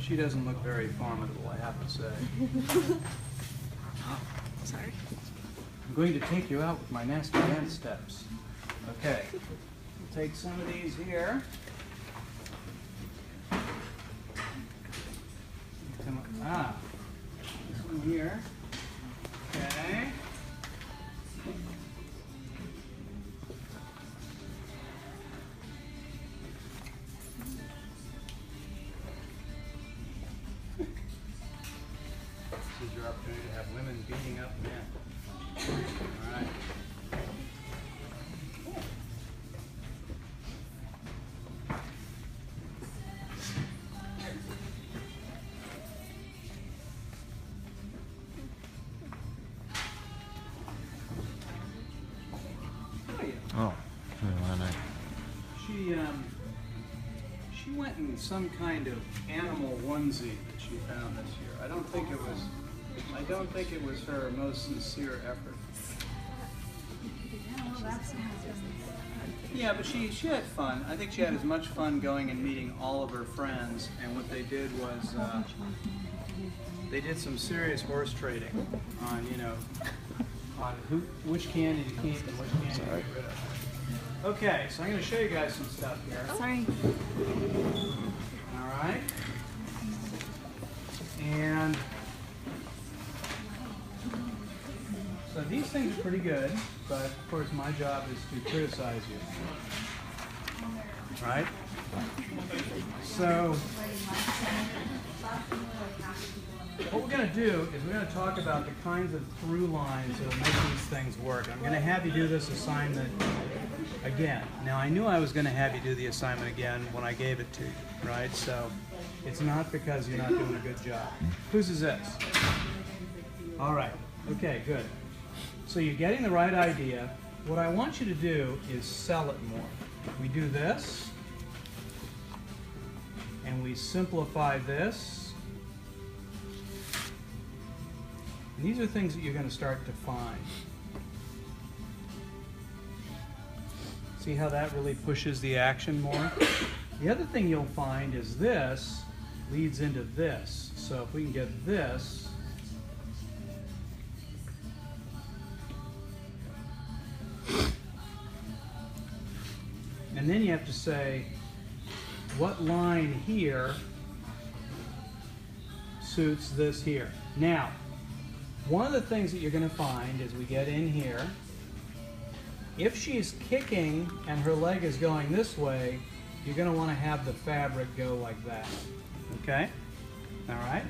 She doesn't look very formidable, I have to say. Oh, sorry. I'm going to take you out with my nasty dance steps. Okay, we'll take some of these here. This one here. Okay. This is your opportunity to have women beating up men. All right. Oh, well, she went in some kind of animal onesie that she found this year. I don't think it was her most sincere effort. Yeah, but she had fun. I think she had as much fun going and meeting all of her friends, and what they did was they did some serious horse trading on, you know, on which candy to keep and which candy to get rid of. Okay, so I'm going to show you guys some stuff here. Sorry. All right. And so these things are pretty good, but of course my job is to criticize you. All right? So what we're going to do is we're going to talk about the kinds of through lines that will make these things work. I'm going to have you do this assignment again. Now, I knew I was going to have you do the assignment again when I gave it to you, right? So it's not because you're not doing a good job. Whose is this? All right. Okay, good. So you're getting the right idea. What I want you to do is sell it more. We do this, and we simplify this. And these are things that you're going to start to find. See how that really pushes the action more? The other thing you'll find is this leads into this. So if we can get this, and then you have to say, what line here suits this here? Now, one of the things that you're going to find as we get in here, if she's kicking and her leg is going this way, you're going to want to have the fabric go like that. Okay? All right?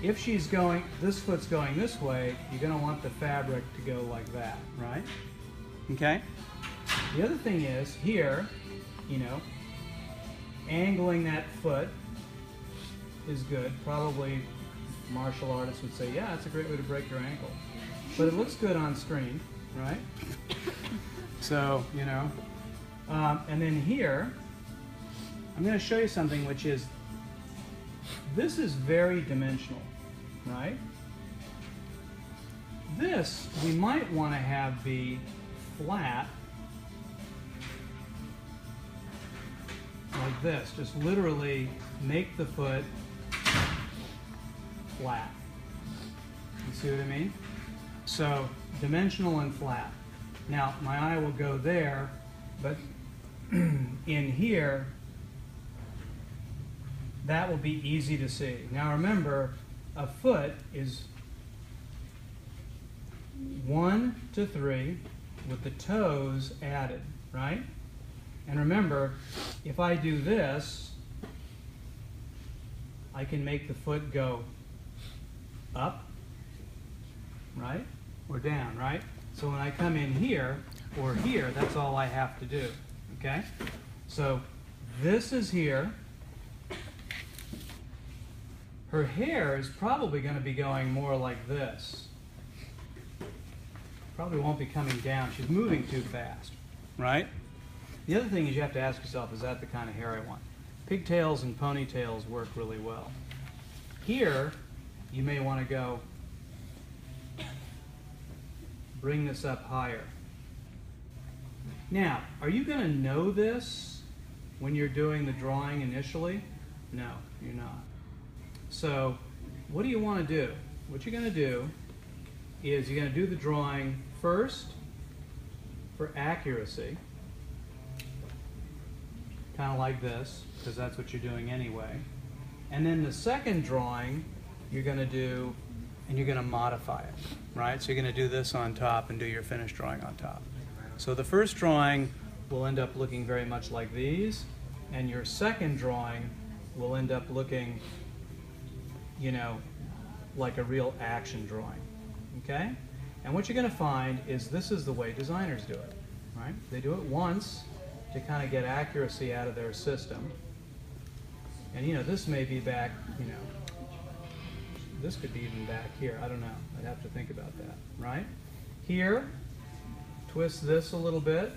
If she's going, this foot's going this way, you're going to want the fabric to go like that, right? Okay? The other thing is, here, you know, angling that foot is good. Probably martial artists would say, yeah, that's a great way to break your ankle. But it looks good on screen, right? So, you know, and then here, I'm going to show you something which is, this is very dimensional, right? This, we might want to have be flat, like this. Just literally make the foot flat. You see what I mean? So, dimensional and flat. Now, my eye will go there, but in here, that will be easy to see. Now remember, a foot is 1 to 3 with the toes added, right? And remember, if I do this, I can make the foot go up, right? Or down, right? So when I come in here or here, that's all I have to do, okay? So this is here. Her hair is probably going to be going more like this. Probably won't be coming down. She's moving too fast, right? The other thing is you have to ask yourself, is that the kind of hair I want? Pigtails and ponytails work really well. Here, you may want to go bring this up higher. Now, are you going to know this when you're doing the drawing initially? No, you're not. So what do you want to do? What you're going to do is you're going to do the drawing first for accuracy, kind of like this, because that's what you're doing anyway. And then the second drawing you're going to do, and you're going to modify it, right? So you're going to do this on top and do your finished drawing on top. So the first drawing will end up looking very much like these, and your second drawing will end up looking, you know, like a real action drawing, okay? And what you're going to find is this is the way designers do it, right? They do it once to kind of get accuracy out of their system. And, you know, this may be back, you know, this could be even back here. I don't know. I'd have to think about that, right? Here, twist this a little bit.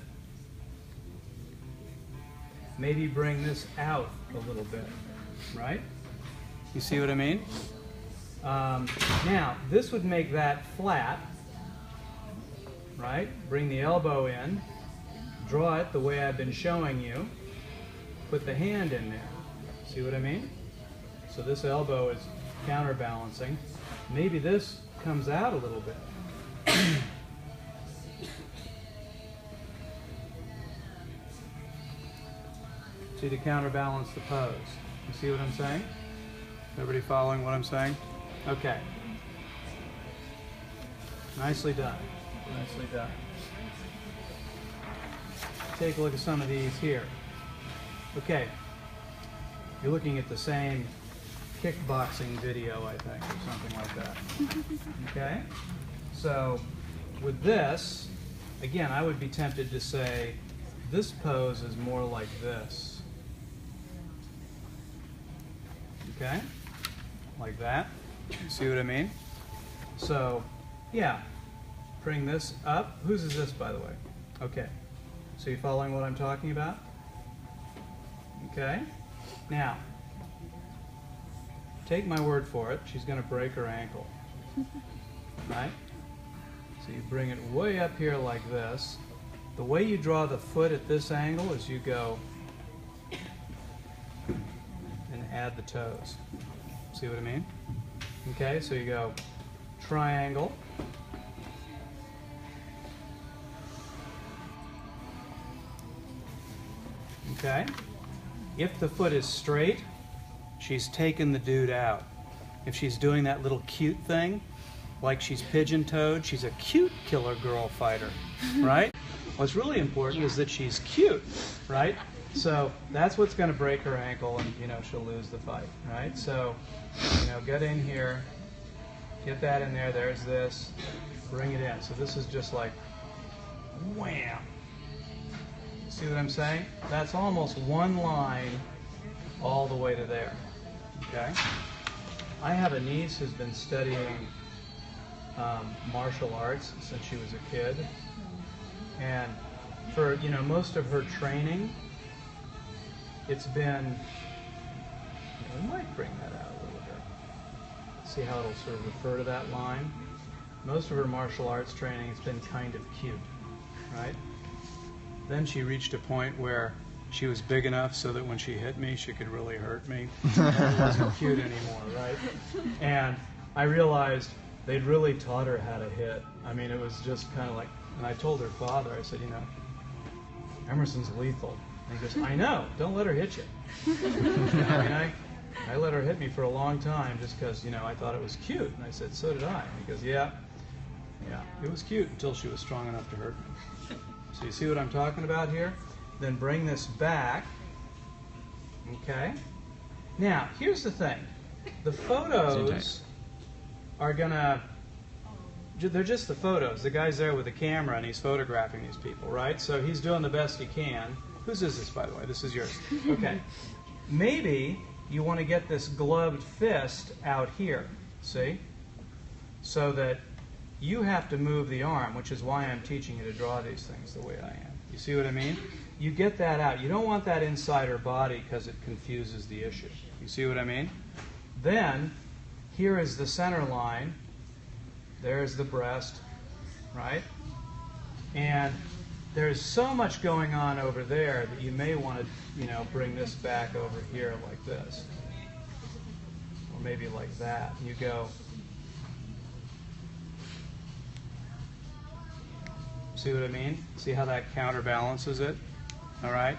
Maybe bring this out a little bit, right? You see what I mean? Now, this would make that flat, right? Bring the elbow in, draw it the way I've been showing you, put the hand in there. See what I mean? So this elbow is counterbalancing. Maybe this comes out a little bit. See, to counterbalance the pose. You see what I'm saying? Everybody following what I'm saying? Okay. Nicely done. Nicely done. Take a look at some of these here. Okay. You're looking at the same kickboxing video, I think, or something like that. Okay? So, with this, again, I would be tempted to say this pose is more like this. Okay? Like that. You see what I mean? So, yeah. Bring this up. Whose is this, by the way? Okay. So you following what I'm talking about? Okay? Now, take my word for it, she's going to break her ankle. Right? So you bring it way up here like this. The way you draw the foot at this angle is you go and add the toes. See what I mean? Okay, so you go triangle. Okay? If the foot is straight, she's taken the dude out. If she's doing that little cute thing, like she's pigeon-toed, she's a cute killer girl fighter, right? What's really important is that she's cute, right? So that's what's going to break her ankle, and, you know, she'll lose the fight, right? So, you know, get in here, get that in there, there's this, bring it in. So this is just like, wham! See what I'm saying? That's almost one line all the way to there, okay? I have a niece who's been studying martial arts since she was a kid, and for, you know, most of her training, it's been, we might bring that out a little bit. See how it'll sort of refer to that line? Most of her martial arts training has been kind of cute, right? Then she reached a point where she was big enough so that when she hit me, she could really hurt me. It wasn't cute anymore, right? And I realized they'd really taught her how to hit. I mean, it was just kind of like, and I told her father, I said, you know, Emerson's lethal. And he goes, I know, don't let her hit you. I mean, I let her hit me for a long time just because, you know, I thought it was cute. And I said, so did I. And he goes, yeah, it was cute until she was strong enough to hurt me. So you see what I'm talking about here? Then bring this back, okay? Now, here's the thing. The photos are gonna, they're just the photos. The guy's there with the camera and he's photographing these people, right? So he's doing the best he can. Whose is this, by the way? This is yours. Okay. Maybe you want to get this gloved fist out here, see? So that you have to move the arm, which is why I'm teaching you to draw these things the way I am. You see what I mean? You get that out. You don't want that inside her body because it confuses the issue. You see what I mean? Then, here is the center line. There's the breast, right? And there's so much going on over there that you may want to, you know, bring this back over here like this. maybe like that. You go, see what I mean? See how that counterbalances it? All right?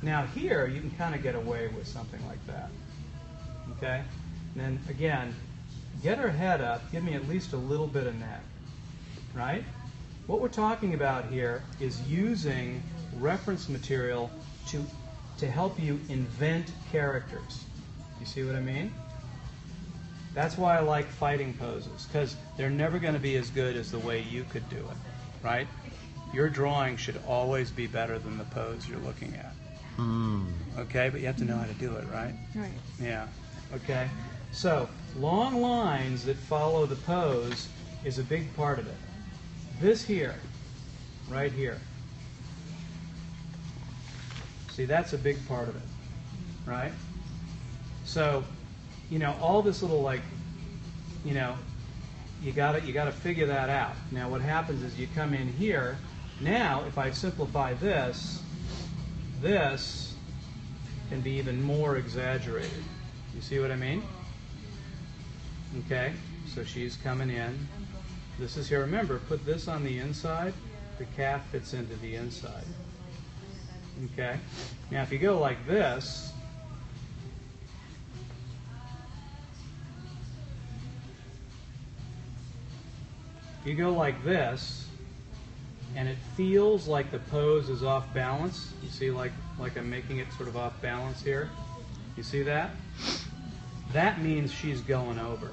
Now here, you can kind of get away with something like that. Okay? And then again, get her head up, give me at least a little bit of neck. Right? What we're talking about here is using reference material to help you invent characters. You see what I mean? That's why I like fighting poses, because they're never going to be as good as the way you could do it, right? Your drawing should always be better than the pose you're looking at. Okay, but you have to know how to do it, right? Right. Yeah. Okay. So, long lines that follow the pose is a big part of it. This here, right here. See, that's a big part of it, right? So, you know, all this little, like, you know, you gotta figure that out. Now, what happens is you come in here. Now, if I simplify this, this can be even more exaggerated. You see what I mean? Okay, so she's coming in. This is here. Remember, put this on the inside. The calf fits into the inside. Okay? Now, if you go like this, you go like this, and it feels like the pose is off balance. You see, like I'm making it sort of off balance here. You see that? That means she's going over.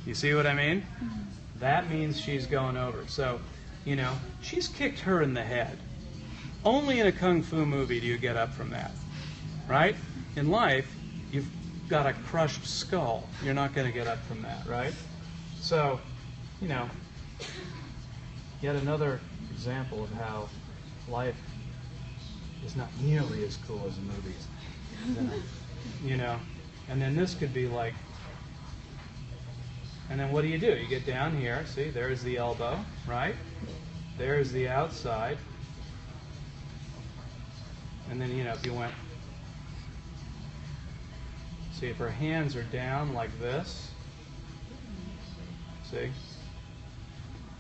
You see what I mean? That means she's going over. So, you know, she's kicked her in the head. Only in a kung fu movie do you get up from that, right? In life, you've got a crushed skull. You're not going to get up from that, right? So, you know, yet another example of how life is not nearly as cool as the movies. You know, and then this could be like, and then what do? You get down here, see, there's the elbow, right? There's the outside. And then, you know, if you went, see, if her hands are down like this, see?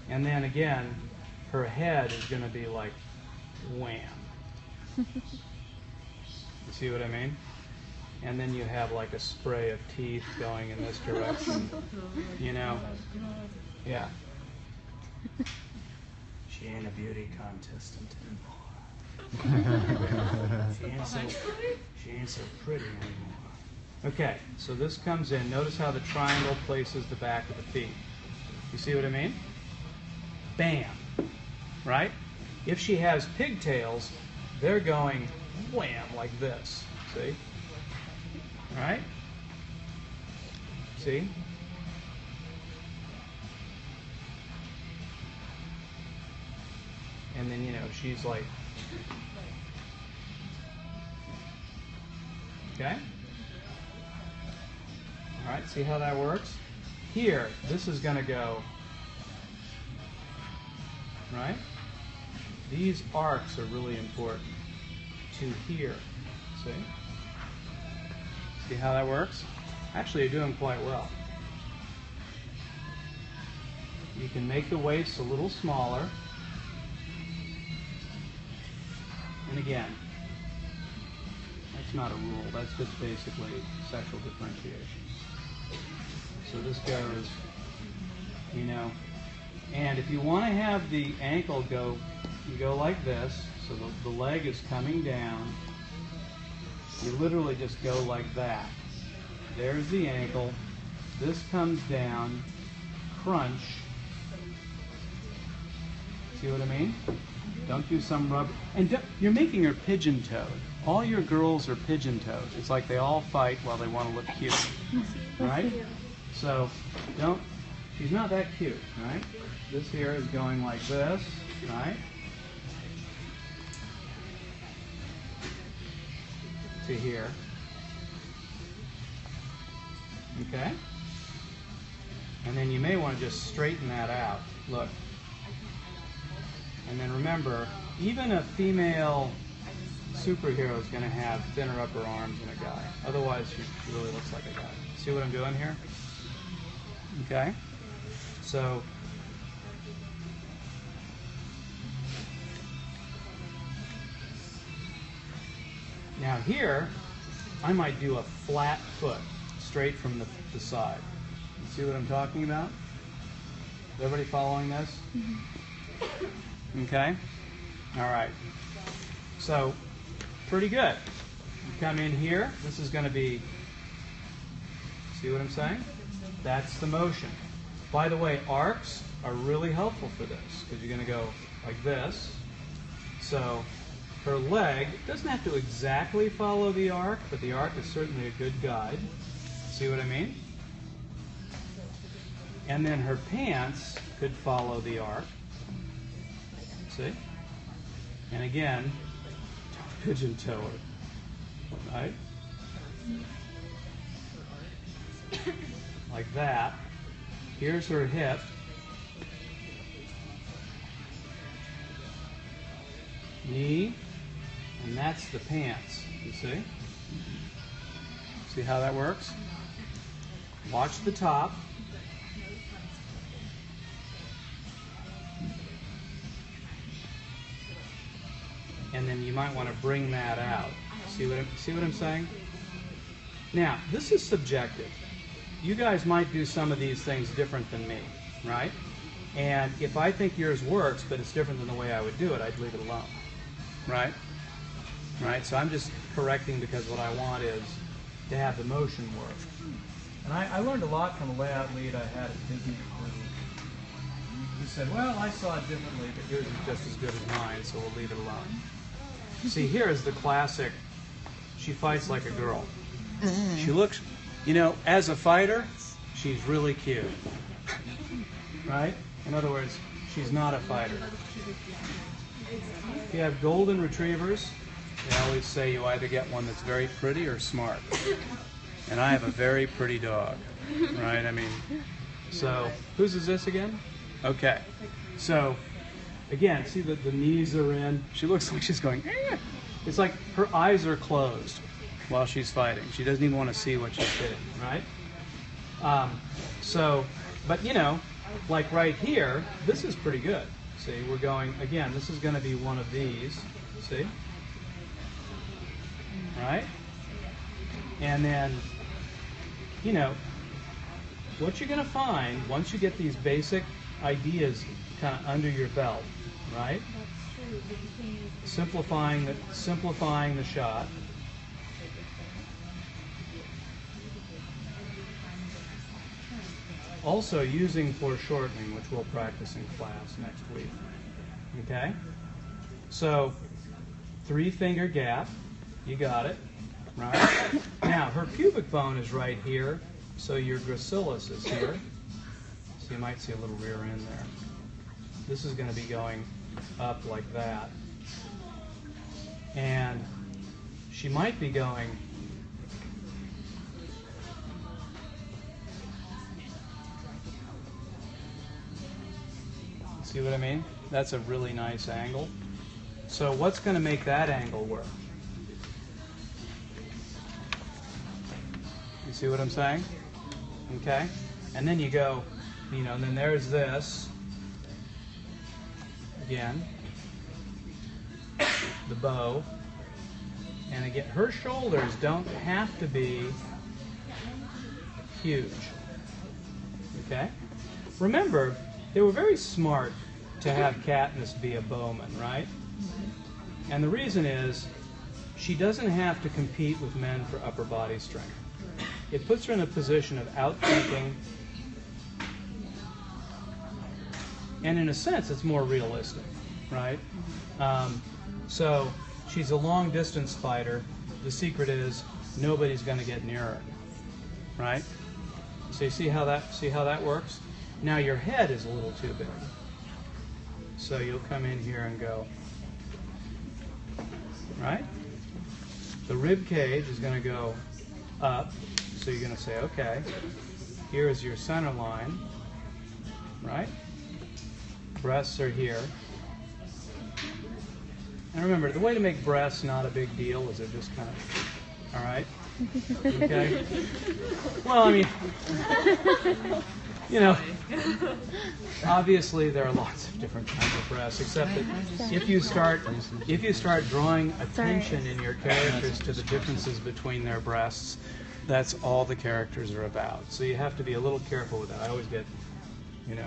And then again, her head is going to be like wham. You see what I mean? And then you have like a spray of teeth going in this direction, you know? Yeah. She ain't a beauty contestant anymore. She ain't so pretty anymore. Okay, so this comes in. Notice how the triangle places the back of the feet. You see what I mean? Bam. Right? If she has pigtails, they're going wham like this. See? Right? See? And then, you know, she's like, okay? All right, see how that works? Here, this is going to go, right? These arcs are really important to here. See? See how that works? Actually, you're doing quite well. You can make the waist a little smaller. And again, that's not a rule. That's just basically sexual differentiation. So this goes, you know, and if you want to have the ankle go, you go like this, so the leg is coming down. You literally just go like that. There's the ankle. This comes down. Crunch. See what I mean? Don't do some rub. And you're making her pigeon-toed. All your girls are pigeon-toed. It's like they all fight while they want to look cute. Right? So don't. She's not that cute, right? This here is going like this, right? To here. Okay? And then you may want to just straighten that out. Look. And then remember, even a female superhero is going to have thinner upper arms than a guy. Otherwise, she really looks like a guy. See what I'm doing here? Okay. So, now here, I might do a flat foot, straight from the side. You see what I'm talking about? Is everybody following this? Mm-hmm. Okay. All right. So, pretty good. You come in here. This is going to be, see what I'm saying? That's the motion. By the way, arcs are really helpful for this because you're going to go like this. So, her leg doesn't have to exactly follow the arc, but the arc is certainly a good guide. See what I mean? And then her pants could follow the arc. See? And again, don't pigeon toe her. Right? Like that. Here's her hip. Knee. And that's the pants. You see? See how that works? Watch the top. And then you might want to bring that out. See what I'm saying? Now, this is subjective. You guys might do some of these things different than me, right? And if I think yours works, but it's different than the way I would do it, I'd leave it alone, right? Right? So I'm just correcting because what I want is to have the motion work. And I learned a lot from a layout lead I had at Disney. He said, well, I saw it differently, but yours is just as good as mine, so we'll leave it alone. See, here is the classic, she fights like a girl. She looks, you know, as a fighter, she's really cute. Right? In other words, she's not a fighter. If you have golden retrievers, they always say you either get one that's very pretty or smart. And I have a very pretty dog. Right? I mean, so, whose is this again? Okay. So, again, see that the knees are in. She looks like she's going, eh. It's like her eyes are closed while she's fighting. She doesn't even want to see what she's hitting, right? So, but you know, like right here, this is pretty good. See, we're going, again, this is going to be one of these. See? Right? And then, you know, what you're going to find once you get these basic ideas kind of under your belt, right? Simplifying the shot. Also using foreshortening, which we'll practice in class next week. Okay? So, 3-finger gap. You got it. Right? Now, her pubic bone is right here, so your gracilis is here. So you might see a little rear end there. This is going to be going up like that. And she might be going see what I mean? That's a really nice angle. So what's going to make that angle work? You see what I'm saying? Okay? And then you go, you know, and then there's this. Again. The bow. And again, her shoulders don't have to be huge. Okay? Remember, they were very smart to have Katniss be a bowman, right? And the reason is, she doesn't have to compete with men for upper body strength. It puts her in a position of outthinking, and in a sense, it's more realistic, right? So she's a long-distance fighter. The secret is nobody's going to get near her, right? So you see how that works? Now your head is a little too big, so you'll come in here and go, right? The rib cage is going to go up, so you're going to say, okay, here is your center line, right? Breasts are here. And remember, the way to make breasts not a big deal is they're just kind of, all right? Okay? Well, I mean, you know, obviously there are lots of different kinds of breasts, except that if you start drawing attention in your characters to the differences between their breasts, that's all the characters are about. So you have to be a little careful with that. I always get, and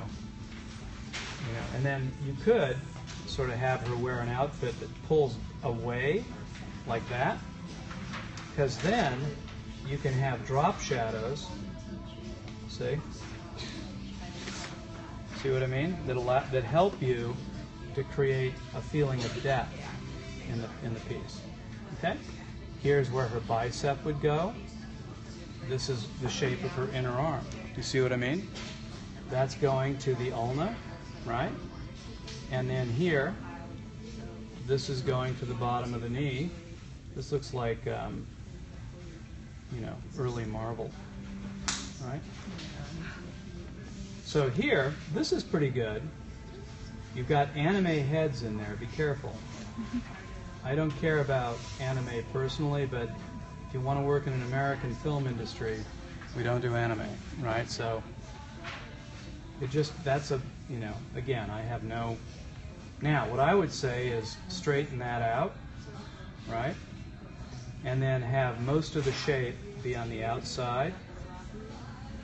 then you could sort of have her wear an outfit that pulls away like that, because then you can have drop shadows. See what I mean? That help you to create a feeling of depth in the piece. Okay? Here's where her bicep would go. This is the shape of her inner arm. Do you see what I mean? That's going to the ulna, right? And then here, this is going to the bottom of the knee. This looks like, early marble, right? So here, this is pretty good. You've got anime heads in there. Be careful. I don't care about anime personally, but if you want to work in an American film industry, we don't do anime, right? So again, I have no... Now, what I would say is straighten that out, right? And then have most of the shape be on the outside.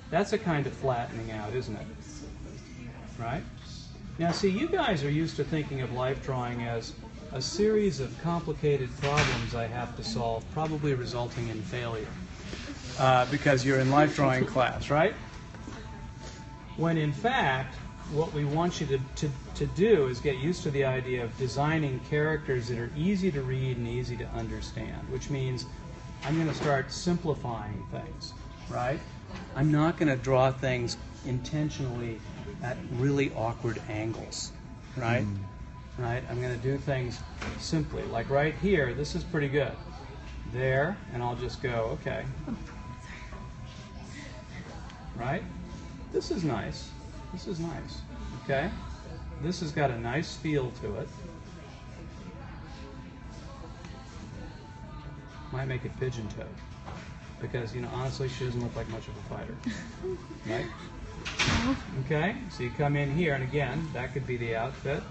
That's a kind of flattening out, isn't it? Right? Now, see, you guys are used to thinking of life drawing as a series of complicated problems I have to solve, probably resulting in failure, because you're in life drawing class, right? When in fact, what we want you to do is get used to the idea of designing characters that are easy to read and easy to understand, which means I'm going to start simplifying things, right? I'm not going to draw things intentionally at really awkward angles, right? Right? I'm going to do things simply. Like right here, this is pretty good. There, and I'll just go, okay. Right? This is nice. This is nice. Okay? This has got a nice feel to it. Might make it pigeon-toed. Because, honestly, she doesn't look like much of a fighter. Right? Okay? So you come in here, and again, that could be the outfit.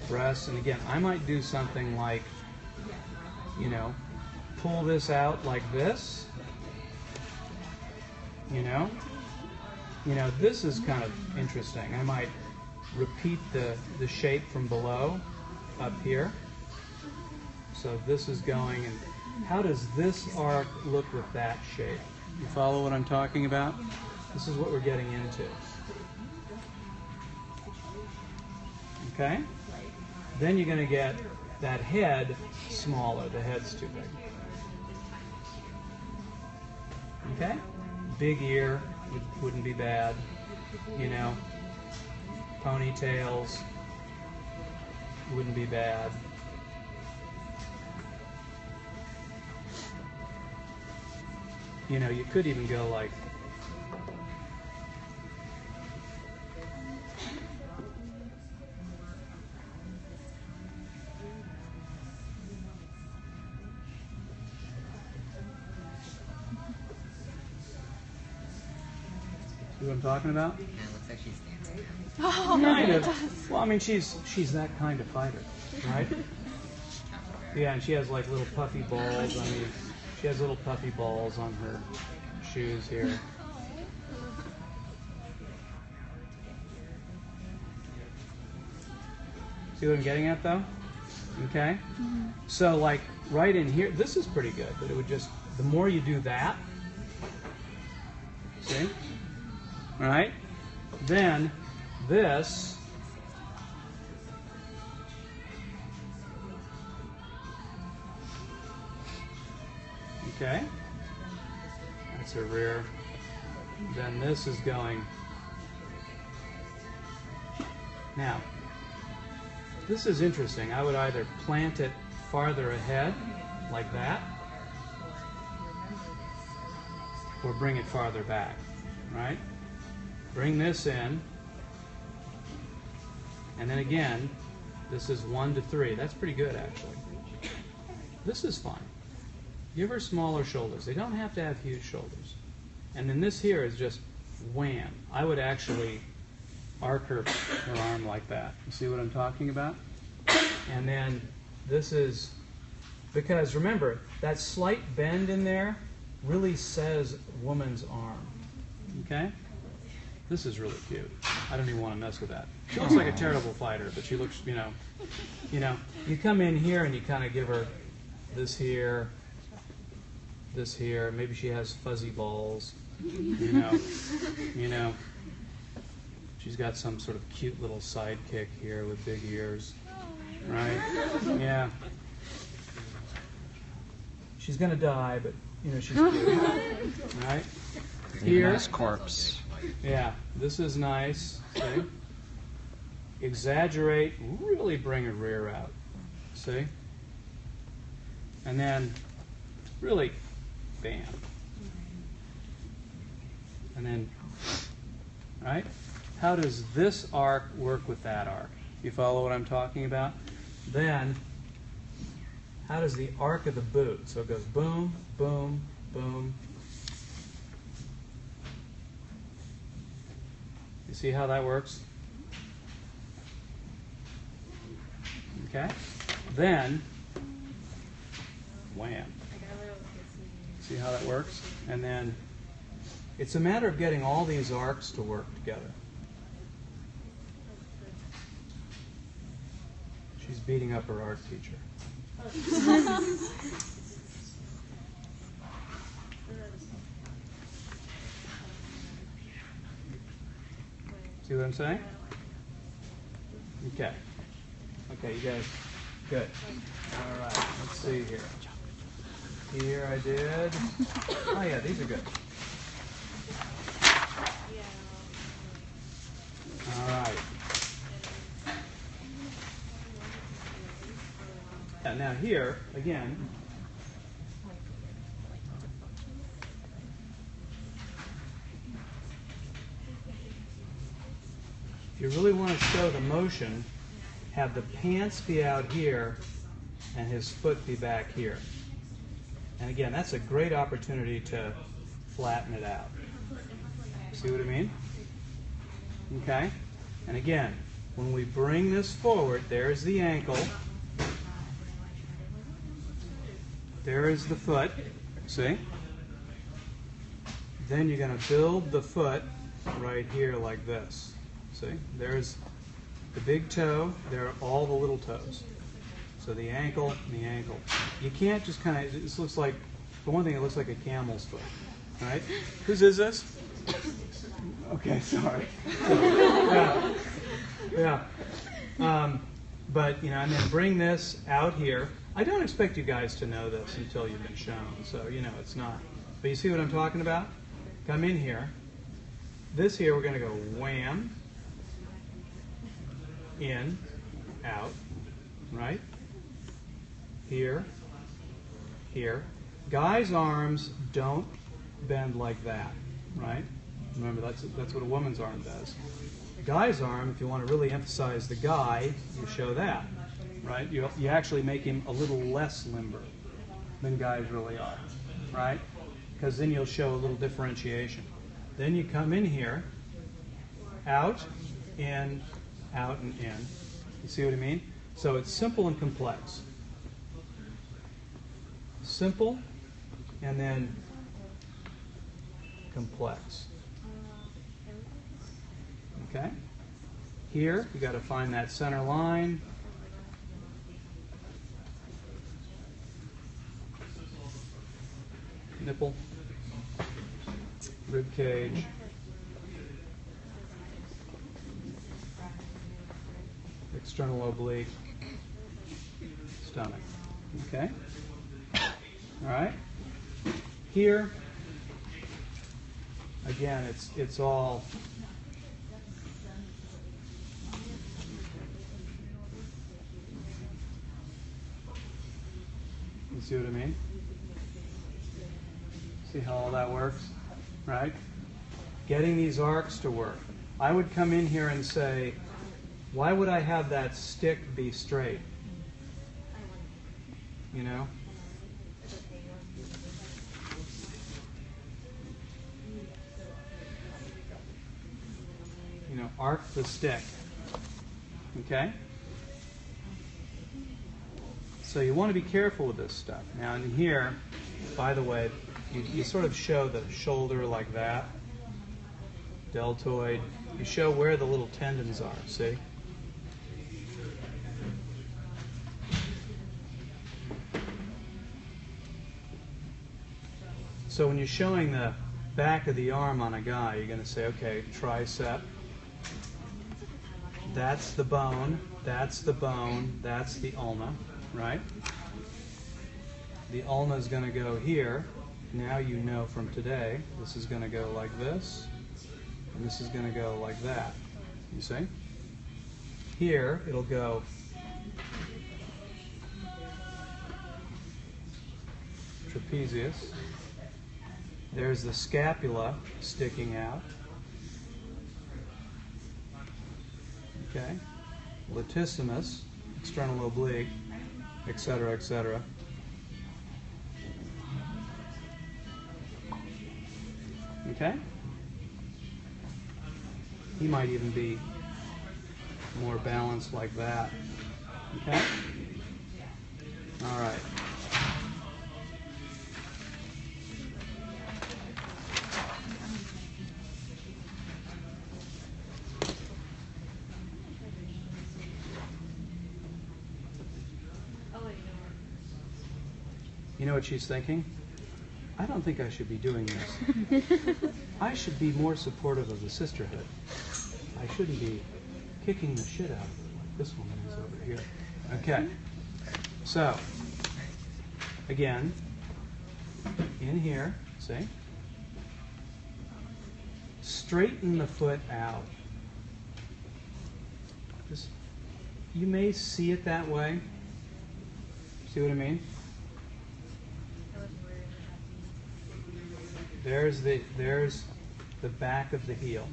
Breasts, and again, I might do something like, pull this out like this. This is kind of interesting. I might repeat the shape from below up here. So this is going, and how does this arc look with that shape? You follow what I'm talking about? This is what we're getting into. Okay? Then you're going to get that head smaller. The head's too big. Okay? Big ear wouldn't be bad. Ponytails wouldn't be bad. You could even go like... See what I'm talking about? Yeah, it looks like she's dancing. Oh, Kind of. Well, I mean, she's that kind of fighter, right? Yeah, and she has like little puffy balls. She has little puffy balls on her shoes here. See what I'm getting at, though? Okay? So, like, right in here, this is pretty good, but it would just, the more you do that, see? All right? Then, this, okay? That's her rear. Then this is going, now, this is interesting. I would either plant it farther ahead, like that, or bring it farther back, right? Bring this in, and then again, This is 1 to 3. That's pretty good, actually. This is fine. Give her smaller shoulders. They don't have to have huge shoulders. And then this here is just wham. I would actually arc her arm like that. You see what I'm talking about? And then this is, because remember, that slight bend in there really says woman's arm. Okay? This is really cute. I don't even want to mess with that. She looks like a terrible fighter, but she looks, you you come in here and you kind of give her this here, maybe she has fuzzy balls, you know. She's got some sort of cute little sidekick here with big ears, right? Yeah. She's gonna die, but she's cute, right? Here, nice corpse. Yeah, this is nice. See? Exaggerate, really bring her rear out. See? And then, really, bam. And then, right? How does this arc work with that arc? You follow what I'm talking about? Then, how does the arc of the boot? So it goes boom, boom, boom. You see how that works? Okay? Then, wham. See how that works? And then, it's a matter of getting all these arcs to work together. She's beating up her art teacher. See what I'm saying? Okay. Okay, you guys, good. All right, let's see here. Here I did. Oh yeah, these are good. All right. Now here, again, if you really want to show the motion, have the pants be out here and his foot be back here. And again, that's a great opportunity to flatten it out. See what I mean? Okay? And again, when we bring this forward, there's the ankle. There is the foot. See? Then you're going to build the foot right here like this. See? There's the big toe. There are all the little toes. So the ankle and the ankle. You can't just kind of, this looks like, for one thing, it looks like a camel's foot. All right? Whose is this? Okay, sorry. Yeah. But, and then bring this out here. I don't expect you guys to know this until you've been shown. So, it's not. But you see what I'm talking about? Come in here. This here, we're going to go wham, in, out, right? Here, here. Guys' arms don't bend like that, right? Remember, that's what a woman's arm does. Guy's arm, if you want to really emphasize the guy, you show that, right? You actually make him a little less limber than guys really are, right? Because then you'll show a little differentiation. Then you come in here, out, in, out, and in. You see what I mean? So it's simple and complex. Simple, and then complex. Okay? Here, you got to find that center line. Nipple, rib cage, external oblique, stomach. Okay? All right? Here, again, it's all you see what I mean? See how all that works, right? Getting these arcs to work. I would come in here and say, Why would I have that stick be straight? You know? You know, arc the stick. Okay? So you want to be careful with this stuff. Now in here, by the way, you sort of show the shoulder like that, deltoid. You show where the little tendons are, see? So when you're showing the back of the arm on a guy, you're going to say, okay, tricep. That's the bone, that's the bone, that's the ulna, right? The ulna is going to go here. Now you know from today, this is going to go like this, and this is going to go like that. You see? Here, it'll go trapezius. There's the scapula sticking out. Okay? Latissimus, external oblique, etc., etc. Okay? He might even be more balanced like that. Okay? All right. You know what she's thinking? I don't think I should be doing this. I should be more supportive of the sisterhood. I shouldn't be kicking the shit out of her like this woman is over here. Okay. So, again, in here, see? Straighten the foot out. Just, you may see it that way. See what I mean? There's the back of the heel.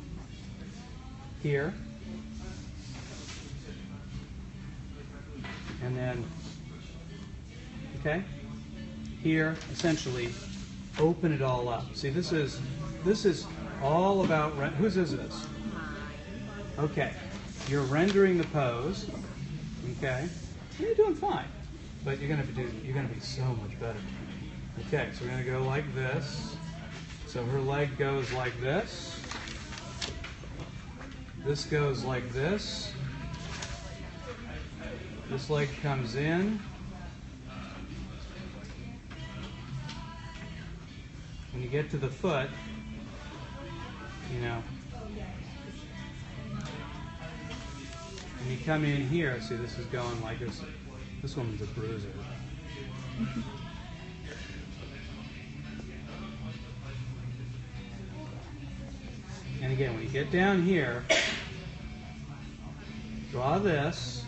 Here. And then, okay? Here, essentially, open it all up. See, this is all about, whose is this? Okay. You're rendering the pose. Okay? You're doing fine. But you're gonna be so much better. Okay, so we're gonna go like this. So her leg goes like this. This goes like this. This leg comes in. When you get to the foot, you know, and you come in here, see this is going like this. This woman's a bruiser. And again, when you get down here, draw this,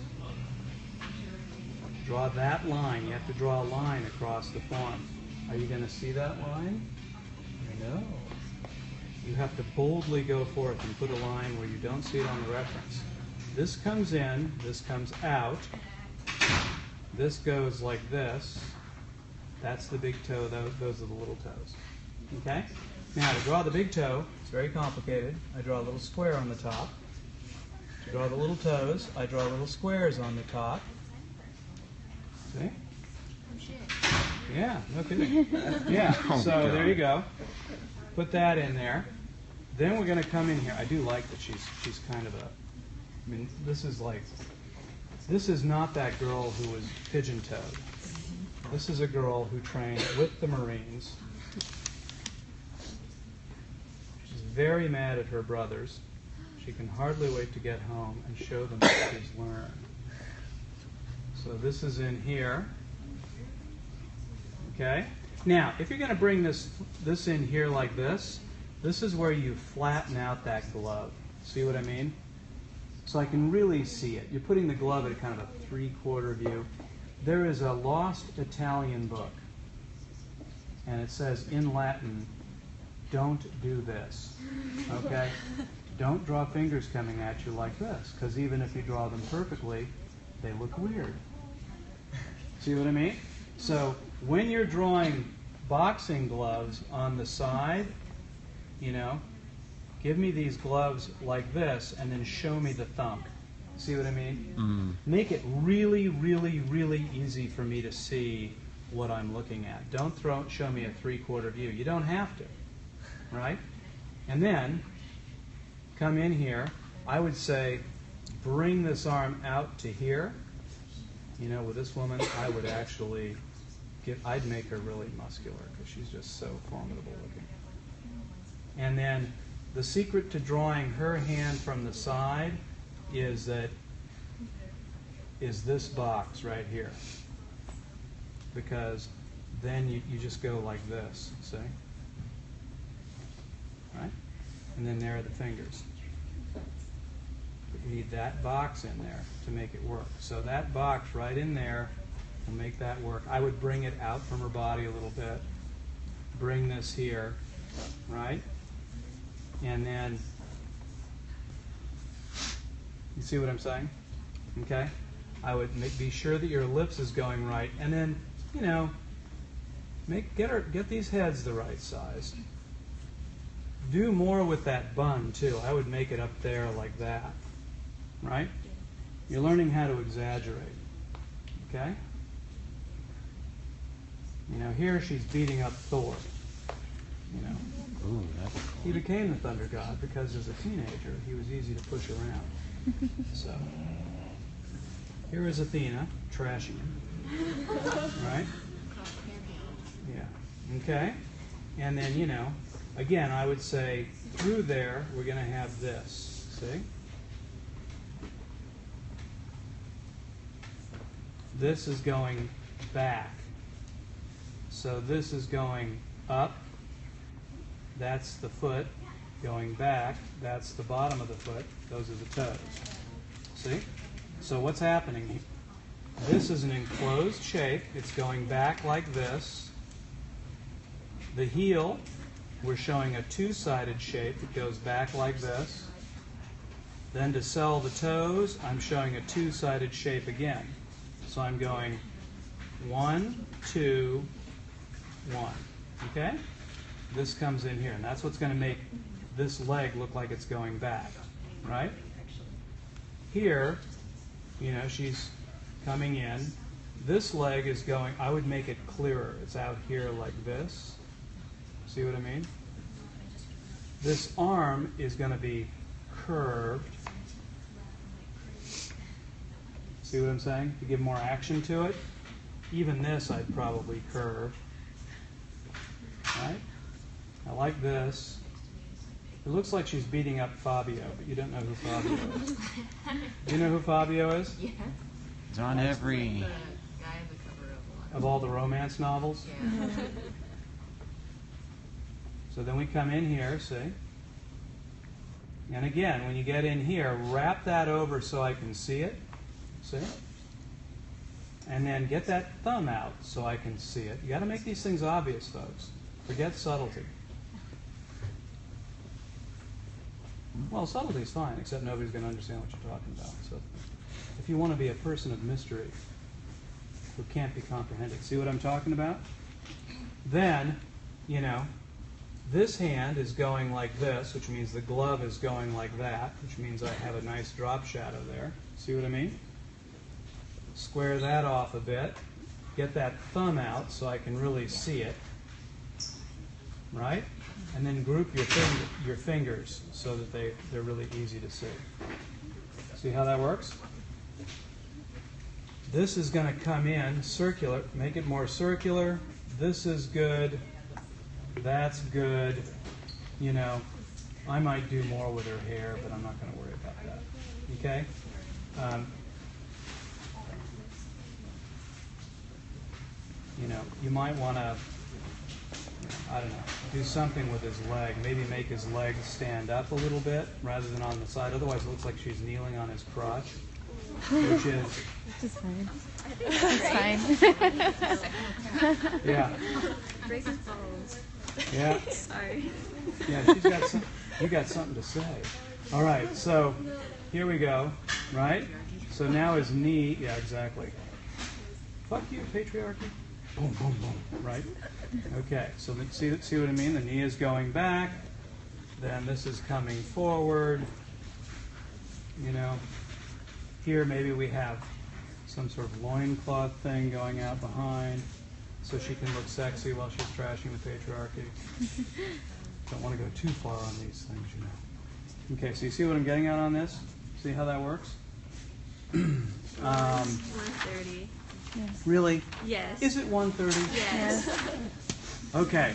draw that line. You have to draw a line across the form. Are you going to see that line? No. You have to boldly go forth and put a line where you don't see it on the reference. This comes in, this comes out, this goes like this. That's the big toe, those are the little toes. Okay? Now, to draw the big toe, it's very complicated. I draw a little square on the top. To draw the little toes, I draw little squares on the top. See? Yeah, no kidding. Yeah, so there you go. Put that in there. Then we're going to come in here. I do like that she's kind of a, I mean, this is not that girl who was pigeon-toed. This is a girl who trained with the Marines. She's very mad at her brothers. She can hardly wait to get home and show them what she's learned. So this is in here. Okay? Now, if you're going to bring this in here like this is where you flatten out that glove. See what I mean? So I can really see it. You're putting the glove at a kind of a 3/4 view. There is a lost Italian book, and it says in Latin, "Don't do this." Okay? don't draw fingers coming at you like this, because even if you draw them perfectly, they look weird. See what I mean? So when you're drawing boxing gloves on the side, you know, give me these gloves like this and then show me the thumb. See what I mean? Make it really, really, really easy for me to see what I'm looking at. Don't show me a 3/4 view. You don't have to, right? And then come in here. I would say bring this arm out to here. You know, with this woman, I would actually I'd make her really muscular because she's just so formidable looking. And then the secret to drawing her hand from the side is this box right here. Because then you just go like this, see? Right? And then there are the fingers. But you need that box in there to make it work. So that box right in there will make that work. I would bring it out from her body a little bit. Bring this here, right? And then, you see what I'm saying? Okay? I would be sure that your ellipse is going right, and then, you know, get these heads the right size. Do more with that bun too. I would make it up there like that, right? You're learning how to exaggerate, okay? You know, here she's beating up Thor. You know, Ooh, that's cool. he became the thunder god because as a teenager he was easy to push around. So here is Athena trashing him, right? Yeah. Okay. And then, you know, again, I would say through there we're going to have this. See? This is going back. So this is going up. That's the foot. Going back. That's the bottom of the foot. Those are the toes. See? So what's happening here? This is an enclosed shape. It's going back like this. The heel, we're showing a two-sided shape. It goes back like this. Then to sell the toes, I'm showing a two-sided shape again. So I'm going 1, 2, 1. Okay? This comes in here, and that's what's going to make this leg look like it's going back, right? Here, you know, she's coming in. This leg is going, I would make it clearer. It's out here like this. See what I mean? This arm is going to be curved. See what I'm saying? To give more action to it. Even this I'd probably curve. Right? I like this. It looks like she's beating up Fabio, but you don't know who Fabio is. Do you know who Fabio is? Yeah. It's on every... The guy on the cover of Of all the romance novels? Yeah. So then we come in here, see? And again, when you get in here, wrap that over so I can see it. See? And then get that thumb out so I can see it. You got to make these things obvious, folks. Forget subtlety. Well, subtlety is fine, except nobody's going to understand what you're talking about. So if you want to be a person of mystery who can't be comprehended, see what I'm talking about? Then, you know, this hand is going like this, which means the glove is going like that, which means I have a nice drop shadow there. See what I mean? Square that off a bit. Get that thumb out so I can really see it. Right? And then group your fingers so that they're really easy to see. See how that works? This is going to come in circular. Make it more circular. This is good. That's good. You know, I might do more with her hair, but I'm not going to worry about that. Okay? You know, you might want to, I don't know, do something with his leg. Maybe make his leg stand up a little bit rather than on the side. Otherwise, it looks like she's kneeling on his crotch, which is... Which is fine. It's fine. Yeah. Breaking balls. Yeah. Sorry. Yeah, she's got some, you got something to say. All right, so here we go, right? So now his knee, yeah, exactly. Fuck you, patriarchy. Boom, boom, boom, right? Okay, so see what I mean? The knee is going back, then this is coming forward. You know, here maybe we have some sort of loincloth thing going out behind so she can look sexy while she's trashing the patriarchy. Don't want to go too far on these things, you know. Okay, so you see what I'm getting at on this? See how that works? 1:30. Yes. Really? Yes. Is it 1:30? Yes. Okay,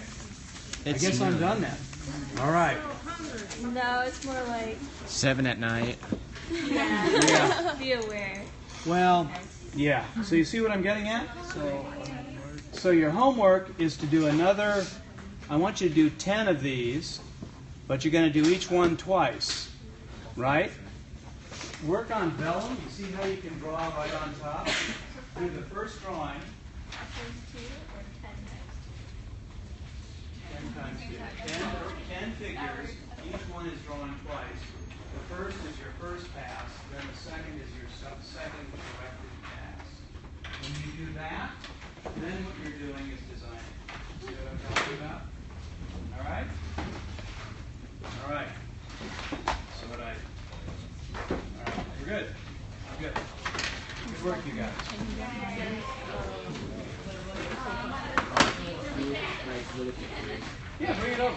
It's I guess I'm noon. done then. All right. No, it's more like 7 at night. Yeah. be aware. Well, yeah. So you see what I'm getting at? So your homework is to do another, I want you to do 10 of these, but you're going to do each one twice, right? Work on vellum. You see how you can draw right on top? Do the first drawing. 10 times 2. 10 figures. Each one is drawn twice. The first is your first pass, then the second is your second corrected pass. When you do that, then what you're doing is designing. See what I'm talking about? All right? All right. So what I... All right. We're good. Good. Good work, you guys. Yeah, bring it over.